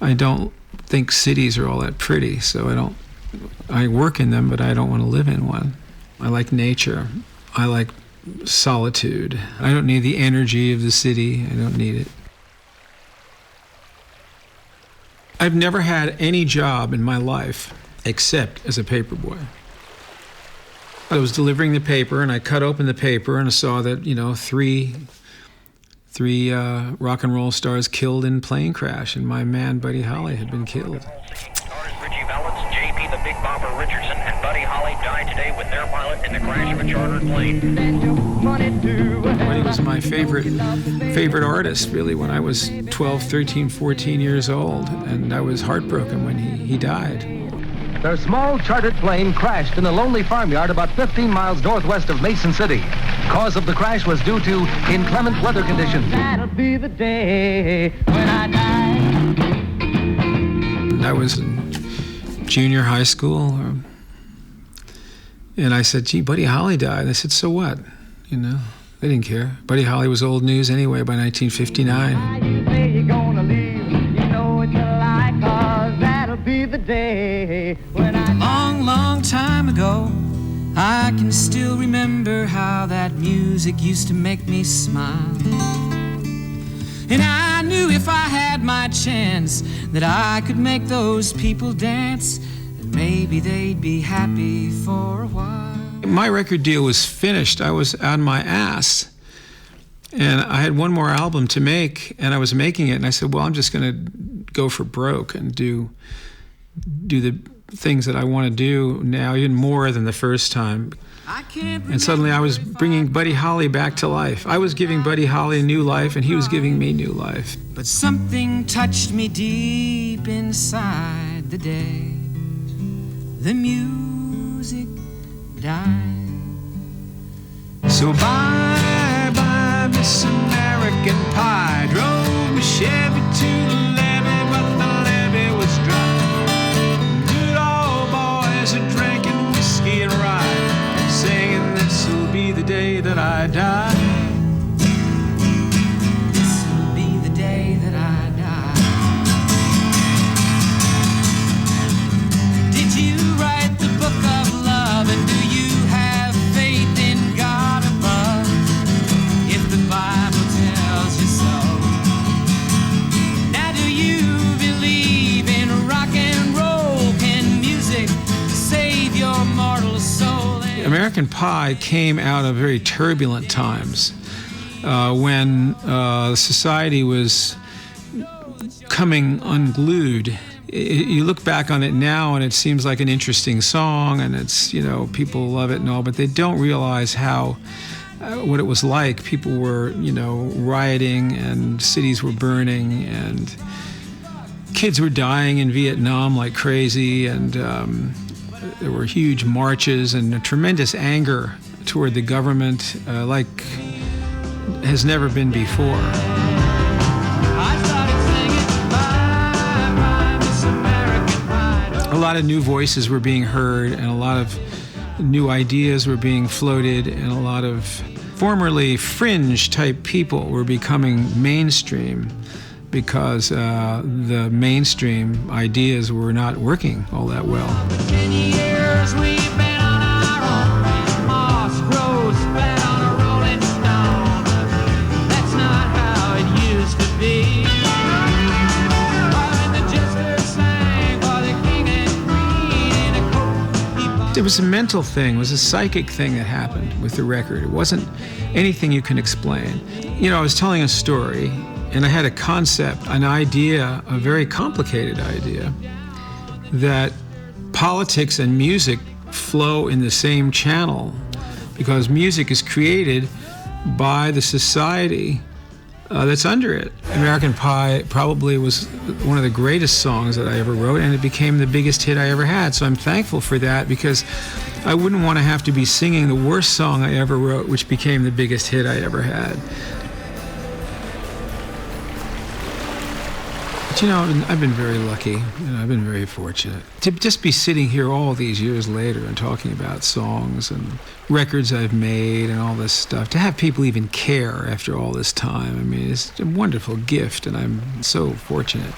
I don't think cities are all that pretty, so I work in them, but I don't want to live in one. I like nature. I like solitude. I don't need the energy of the city. I don't need it. I've never had any job in my life except as a paperboy. I was delivering the paper, and I cut open the paper, and I saw that, three rock and roll stars killed in plane crash, and my man Buddy Holly had been killed. JP the Big Bopper Richardson and Buddy Holly died today with their pilot in the crash of a chartered plane. Buddy was my favorite artist, really, when I was 12, 13, 14 years old, and I was heartbroken when he died. Their small chartered plane crashed in a lonely farmyard about 15 miles northwest of Mason City. Cause of the crash was due to inclement weather conditions. That'll be the day when I die. I was in junior high school, and I said, gee, Buddy Holly died. And they said, so what? They didn't care. Buddy Holly was old news anyway by 1959. You say you're gonna leave, you know what you like, 'cause that'll be the day when I die. Long time ago, I can still remember how that music used to make me smile. And I knew if I had my chance that I could make those people dance, and maybe they'd be happy for a while. My record deal was finished. I was on my ass. And I had one more album to make, and I was making it, and I said, well, I'm just going to go for broke and do the things that I want to do now, even more than the first time. And suddenly I was bringing Buddy Holly back to life. I was giving Buddy Holly a new life, and he was giving me new life. But something touched me deep inside the day. The music died. So bye, Miss American Pie. Drove my Chevy to the levee, but the levee was dry. Good old boys are drinking whiskey and rye, singing this'll be the day that I die. This'll be the day that I die. Did you write the book of love, and do you have faith in God above? If the Bible tells you so. Now do you believe in rock and roll? Can music save your mortal soul? American Pie came out of very turbulent times when society was coming unglued. You look back on it now and it seems like an interesting song, and it's, people love it and all, but they don't realize what it was like. People were, rioting, and cities were burning, and kids were dying in Vietnam like crazy, and there were huge marches and a tremendous anger toward the government like has never been before. A lot of new voices were being heard, and a lot of new ideas were being floated, and a lot of formerly fringe type people were becoming mainstream because the mainstream ideas were not working all that well. 10 years we've been on our own. Moss grows flat on a rolling stone. That's not how it used to be. When the jester sang for the king and queen in a coat. It was a mental thing, it was a psychic thing that happened with the record. It wasn't anything you can explain. I was telling a story, and I had a concept, an idea, a very complicated idea, that politics and music flow in the same channel because music is created by the society that's under it. American Pie probably was one of the greatest songs that I ever wrote, and it became the biggest hit I ever had. So I'm thankful for that, because I wouldn't want to have to be singing the worst song I ever wrote, which became the biggest hit I ever had. But I've been very lucky. I've been very fortunate to just be sitting here all these years later and talking about songs and records I've made and all this stuff. To have people even care after all this time, it's a wonderful gift, and I'm so fortunate.